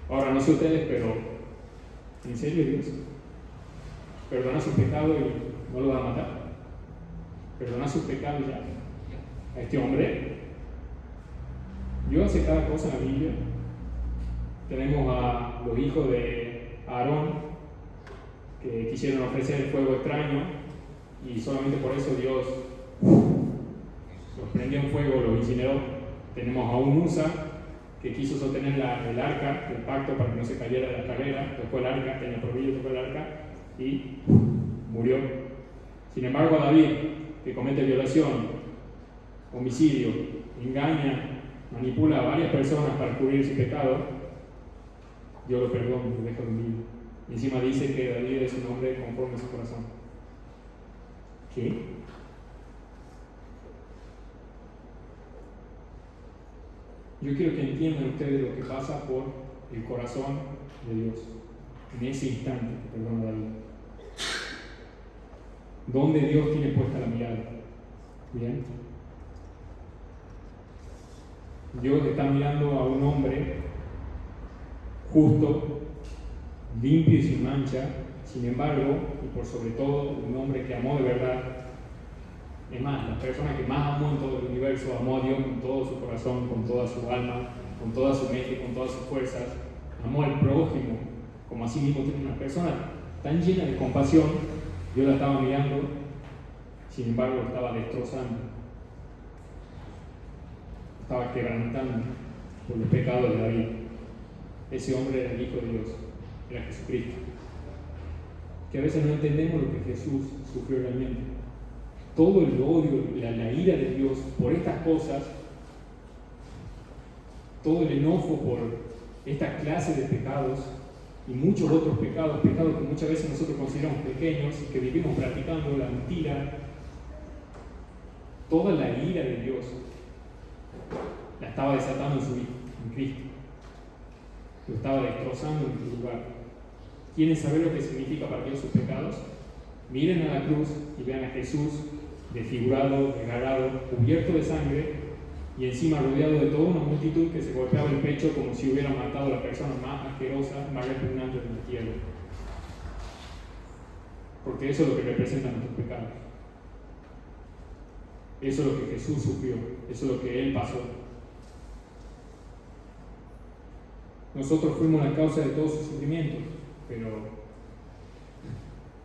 Ahora no sé ustedes, pero ¿en serio Dios perdona su pecado y no lo va a matar? ¿Perdona sus pecados ya? A este hombre. Dios hace cada cosa en la Biblia. Tenemos a los hijos de Aarón que quisieron ofrecer el fuego extraño y solamente por eso Dios los prendió en fuego, los incineró. Tenemos a un Usa que quiso sostener el arca del pacto para que no se cayera de la carrera, tocó el arca, tenía prohibido, tocó el arca y murió. Sin embargo, a David, que comete violación, homicidio, engaña, manipula a varias personas para cubrir su pecado, Dios lo perdona, lo deja vivo. Y encima dice que David es un hombre conforme a su corazón. ¿Qué? Yo quiero que entiendan ustedes lo que pasa por el corazón de Dios en ese instante que perdona a David. ¿Dónde Dios tiene puesta la mirada? ¿Bien? Dios está mirando a un hombre justo, limpio y sin mancha, sin embargo, y por sobre todo, un hombre que amó de verdad. Es más, la persona que más amó en todo el universo, amó a Dios con todo su corazón, con toda su alma, con toda su mente, con todas sus fuerzas, amó al prójimo, como así mismo tiene una persona tan llena de compasión. Dios la estaba mirando, sin embargo, lo estaba destrozando, estaba quebrantando por los pecados de David. Ese hombre era el Hijo de Dios, era Jesucristo. Que a veces no entendemos lo que Jesús sufrió realmente. Todo el odio, la ira de Dios por estas cosas, todo el enojo por esta clase de pecados y muchos otros pecados que muchas veces nosotros consideramos pequeños y que vivimos practicando la mentira, toda la ira de Dios la estaba desatando en su Hijo, en Cristo. Lo estaba destrozando en su lugar. ¿Quieren saber lo que significa para Dios sus pecados? Miren a la cruz y vean a Jesús desfigurado, desgarrado, cubierto de sangre y encima rodeado de toda una multitud que se golpeaba el pecho como si hubiera matado a la persona más asquerosa, más repugnante de la tierra. Porque eso es lo que representan nuestros pecados. Eso es lo que Jesús sufrió, eso es lo que Él pasó. Nosotros fuimos la causa de todos sus sufrimientos, pero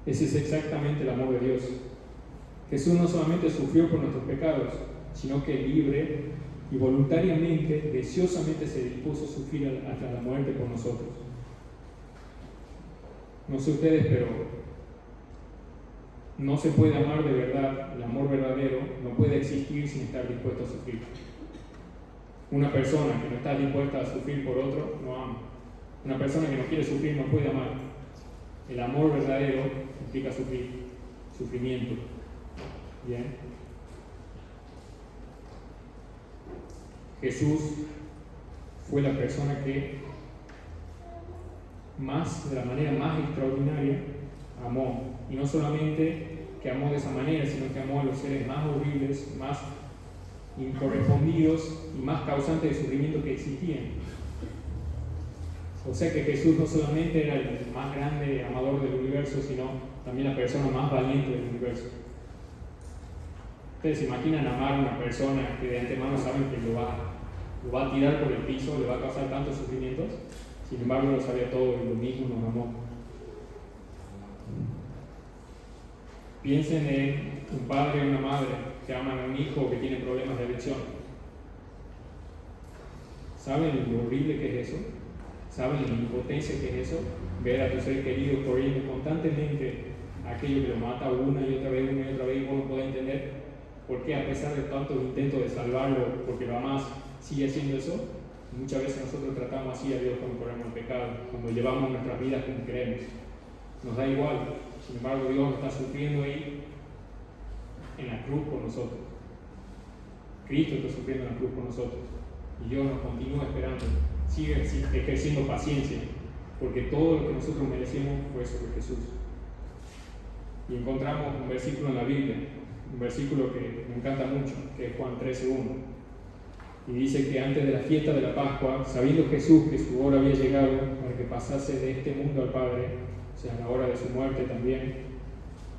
ese es exactamente el amor de Dios. Jesús no solamente sufrió por nuestros pecados, sino que libre y voluntariamente, deseosamente se dispuso a sufrir hasta la muerte por nosotros. No sé ustedes, pero no se puede amar de verdad. El amor verdadero no puede existir sin estar dispuesto a sufrir. Una persona que no está dispuesta a sufrir por otro no ama. Una persona que no quiere sufrir no puede amar. El amor verdadero implica sufrimiento. Bien. Jesús fue la persona que de la manera más extraordinaria amó. Y no solamente que amó de esa manera, sino que amó a los seres más horribles, más incorrespondidos y más causantes de sufrimiento que existían. O sea que Jesús no solamente era el más grande amador del universo, sino también la persona más valiente del universo. ¿Ustedes se imaginan amar a una persona que de antemano saben que lo va a tirar por el piso, le va a causar tantos sufrimientos? Sin embargo, lo sabía todo y lo mismo nos amó. Piensen en un padre o una madre que aman a un hijo que tiene problemas de adicción. ¿Saben lo horrible que es eso? ¿Saben la impotencia que es eso? Ver a tu ser querido corriendo constantemente aquello que lo mata una y otra vez, y vos no podés entender por qué, a pesar de tantos intentos de salvarlo, porque lo amás, sigue haciendo eso. Muchas veces nosotros tratamos así a Dios cuando corremos el pecado, cuando llevamos nuestras vidas como queremos. Nos da igual. Sin embargo, Dios está sufriendo ahí en la cruz por nosotros. Cristo está sufriendo en la cruz por nosotros. Y Dios nos continúa esperando. Sigue ejerciendo paciencia, porque todo lo que nosotros merecemos fue sobre Jesús. Y encontramos un versículo en la Biblia, un versículo que me encanta mucho, que es Juan 13:1. Y dice que antes de la fiesta de la Pascua, sabiendo Jesús que su hora había llegado para que pasase de este mundo al Padre, o sea, la hora de su muerte también,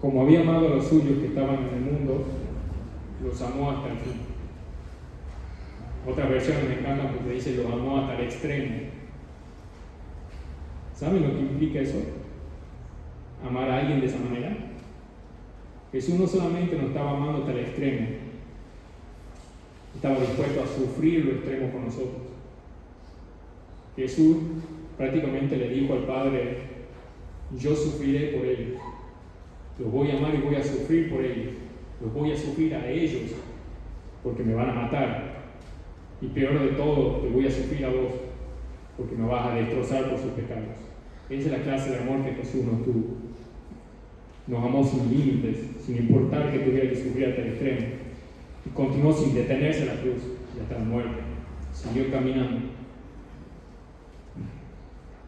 como había amado a los suyos que estaban en el mundo, los amó hasta el fin. Otras versiones me encantan porque dice los amó hasta el extremo. ¿Saben lo que implica eso? Amar a alguien de esa manera. Jesús no solamente nos estaba amando hasta el extremo, estaba dispuesto a sufrir lo extremo por nosotros. Jesús prácticamente le dijo al Padre: yo sufriré por ellos, los voy a amar y voy a sufrir por ellos, los voy a sufrir a ellos porque me van a matar, y peor de todo, te voy a sufrir a vos porque me vas a destrozar por sus pecados. Esa es la clase de amor que Jesús nos tuvo. Nos amó sin límites, sin importar que tuviera que sufrir hasta el extremo. Y continuó sin detenerse en la cruz y hasta la muerte. Siguió caminando.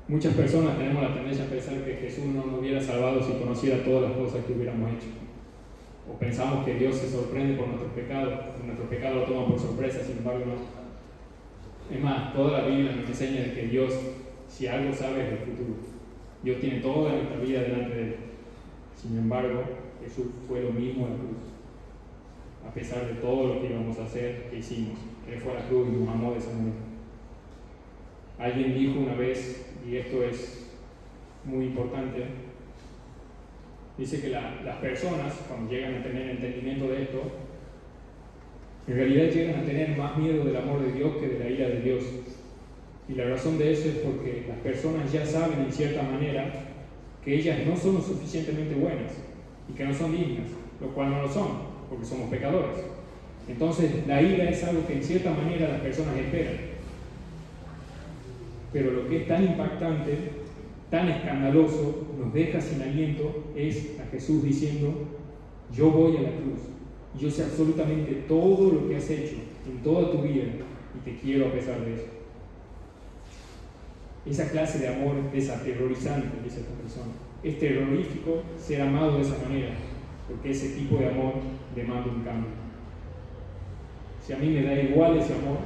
Muchas personas tenemos la tendencia a pensar que Jesús no nos hubiera salvado si conociera todas las cosas que hubiéramos hecho. O pensamos que Dios se sorprende por nuestros pecados, nuestro pecado lo toma por sorpresa, sin embargo no. Es más, toda la Biblia nos enseña de que Dios, si algo sabe, es el futuro. Dios tiene toda nuestra vida delante de Él. Sin embargo, Jesús fue lo mismo en la cruz. A pesar de todo lo que íbamos a hacer, que hicimos, Él fue a la cruz y nos amó de esa manera. Alguien dijo una vez, y esto es muy importante, dice que las personas, cuando llegan a tener entendimiento de esto, en realidad llegan a tener más miedo del amor de Dios que de la ira de Dios. Y la razón de eso es porque las personas ya saben en cierta manera que ellas no son lo suficientemente buenas y que no son dignas, lo cual no lo son, porque somos pecadores. Entonces la ira es algo que en cierta manera las personas esperan. Pero lo que es tan impactante, tan escandaloso, nos deja sin aliento, es a Jesús diciendo: yo voy a la cruz, yo sé absolutamente todo lo que has hecho en toda tu vida y te quiero a pesar de eso. Esa clase de amor es aterrorizante, dice esta persona. Es terrorífico ser amado de esa manera, porque ese tipo de amor demanda un cambio. Si a mí me da igual ese amor,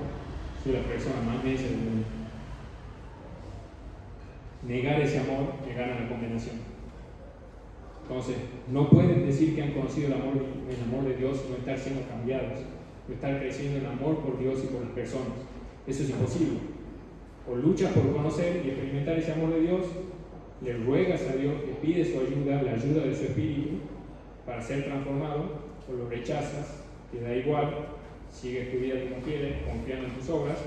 soy la persona más necia del mundo. Negar ese amor me gana la condenación. Entonces, no pueden decir que han conocido el amor de Dios y no estar siendo cambiados, no estar creciendo en amor por Dios y por las personas. Eso es imposible. O luchas por conocer y experimentar ese amor de Dios, le ruegas a Dios, le pides su ayuda, la ayuda de su Espíritu para ser transformado, o lo rechazas, te da igual, sigues tu vida como quieres, confiando en tus obras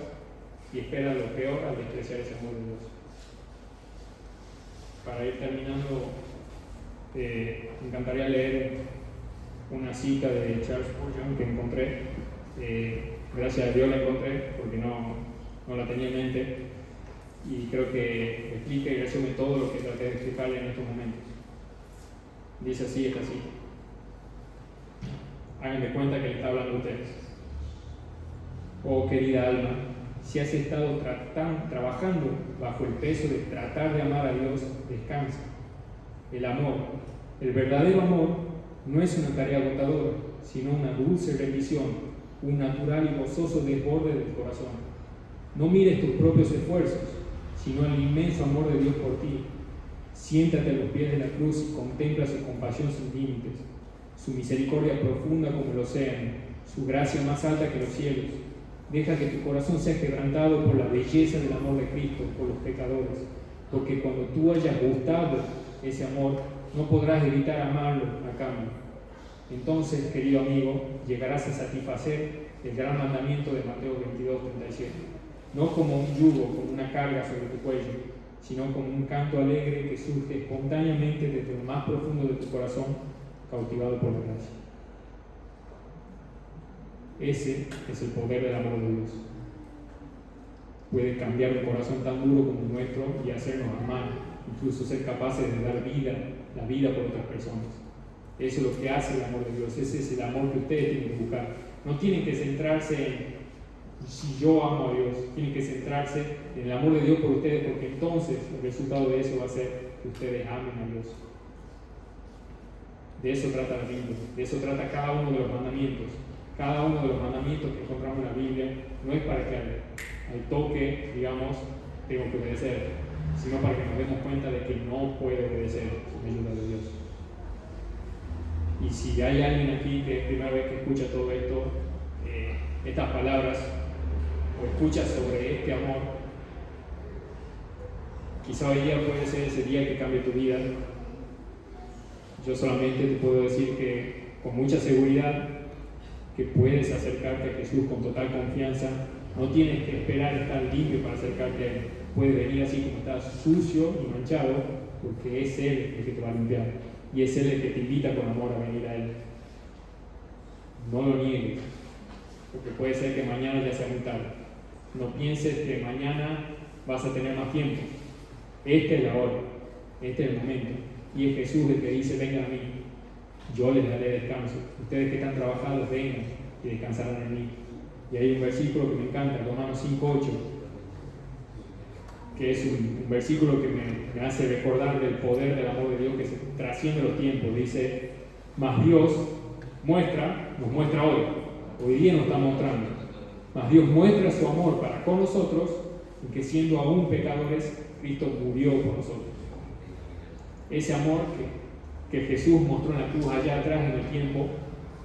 y esperas lo peor al despreciar ese amor de Dios. Para ir terminando, me encantaría leer una cita de Charles Spurgeon que encontré. Gracias a Dios la encontré porque no la tenía en mente, y creo que explica y resume todo lo que traté de explicarle en estos momentos. Dice así esta cita: hagan de cuenta que le está hablando a ustedes. Oh querida alma, si has estado trabajando bajo el peso de tratar de amar a Dios, descansa. El amor, el verdadero amor, no es una tarea agotadora, sino una dulce rendición, un natural y gozoso desborde del corazón. No mires tus propios esfuerzos, sino el inmenso amor de Dios por ti. Siéntate a los pies de la cruz y contempla su compasión sin límites, su misericordia profunda como el océano, su gracia más alta que los cielos. Deja que tu corazón sea quebrantado por la belleza del amor de Cristo por los pecadores, porque cuando tú hayas gustado ese amor, no podrás evitar amarlo a cambio. Entonces, querido amigo, llegarás a satisfacer el gran mandamiento de Mateo 22:37, no como un yugo, como una carga sobre tu cuello, sino como un canto alegre que surge espontáneamente desde lo más profundo de tu corazón, cautivado por la gracia. Ese es el poder del amor de Dios. Puede cambiar un corazón tan duro como el nuestro y hacernos amar, incluso ser capaces de dar la vida por otras personas. Eso es lo que hace el amor de Dios. Ese es el amor que ustedes tienen que buscar. No tienen que centrarse en si yo amo a Dios, tienen que centrarse en el amor de Dios por ustedes, porque entonces el resultado de eso va a ser que ustedes amen a Dios. De eso trata la Biblia, de eso trata cada uno de los mandamientos. Cada uno de los mandamientos que encontramos en la Biblia no es para que al toque, digamos, tengo que obedecer, sino para que nos demos cuenta de que no puedo obedecer sin ayuda de Dios. Y si hay alguien aquí que es primera vez que escucha todo esto, estas palabras, o escucha sobre este amor, quizá hoy día puede ser ese día que cambie tu vida. Yo solamente te puedo decir que con mucha seguridad que puedes acercarte a Jesús con total confianza. No tienes que esperar estar limpio para acercarte a Él. Puedes venir así como estás, sucio y manchado, porque es Él el que te va a limpiar, y es Él el que te invita con amor a venir a Él. No lo niegues, porque puede ser que mañana ya sea muy tarde. No pienses que mañana vas a tener más tiempo. Esta es la hora, este es el momento, y es Jesús el que dice: vengan a mí, yo les daré descanso. Ustedes que están trabajados, vengan y descansarán en mí. Y hay un versículo que me encanta, Romanos 5:8, que es un versículo que me hace recordar del poder del amor de Dios que se trasciende los tiempos. Dice: mas Dios nos muestra hoy día nos está mostrando, mas Dios muestra su amor para con nosotros, en que siendo aún pecadores, Cristo murió por nosotros. Ese amor que Jesús mostró en la cruz allá atrás en el tiempo,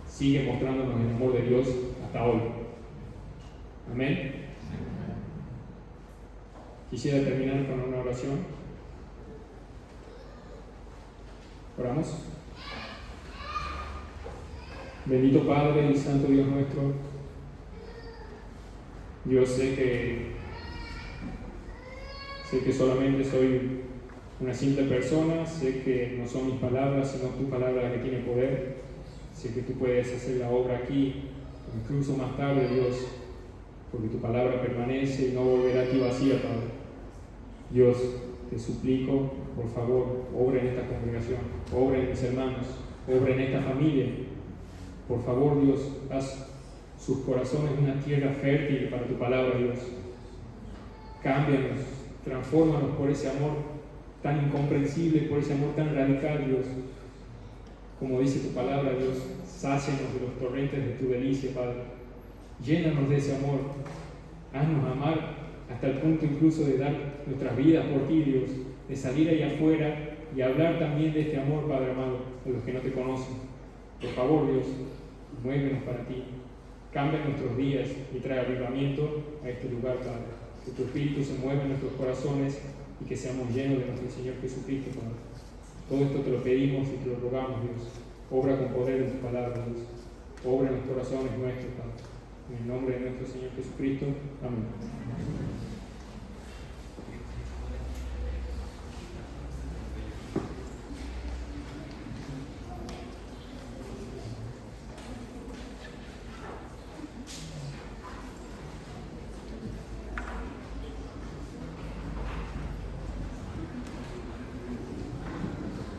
sigue mostrándonos el amor de Dios hasta hoy. Amén. Quisiera terminar con una oración. Oramos. Bendito Padre y Santo Dios nuestro, yo sé que solamente soy una simple persona, sé que no son mis palabras, sino tu palabra la que tiene poder. Sé que tú puedes hacer la obra aquí, incluso más tarde, Dios, porque tu palabra permanece y no volverá a ti vacía, Padre. Dios, te suplico, por favor, obra en esta congregación, obra en mis hermanos, obra en esta familia. Por favor, Dios, haz sus corazones una tierra fértil para tu palabra, Dios. Cámbianos, transfórmanos por ese amor tan incomprensible, por ese amor tan radical, Dios. Como dice tu palabra, Dios, sácianos de los torrentes de tu delicia, Padre. Llénanos de ese amor. Haznos amar hasta el punto incluso de dar nuestras vidas por ti, Dios. De salir allá afuera y hablar también de este amor, Padre amado, a los que no te conocen. Por favor, Dios, muévenos para ti. Cambia nuestros días y trae avivamiento a este lugar, Padre. que tu Espíritu se mueva en nuestros corazones y que seamos llenos de nuestro Señor Jesucristo, Padre. Todo esto te lo pedimos y te lo rogamos, Dios. Obra con poder en tu palabra, Dios. Obra en los corazones nuestros, Padre. En el nombre de nuestro Señor Jesucristo. Amén.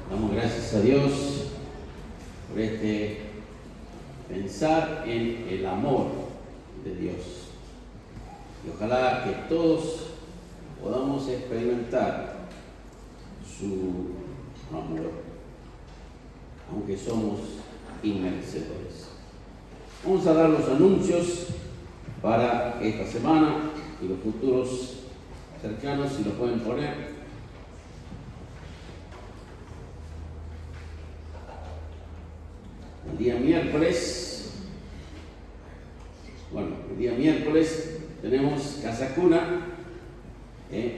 Damos gracias a Dios por pensar en el amor de Dios. Y ojalá que todos podamos experimentar su amor, aunque somos inmerecedores. Vamos a dar los anuncios para esta semana y los futuros cercanos, si lo pueden poner. El día miércoles tenemos Casa Cuna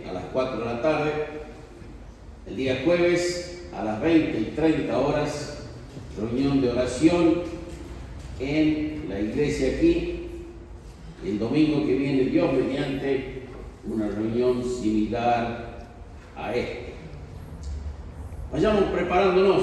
a las 4 de la tarde. El día jueves a las 20:30 horas, reunión de oración en la iglesia aquí. El domingo que viene, Dios mediante, una reunión similar a esta. Vayamos preparándonos.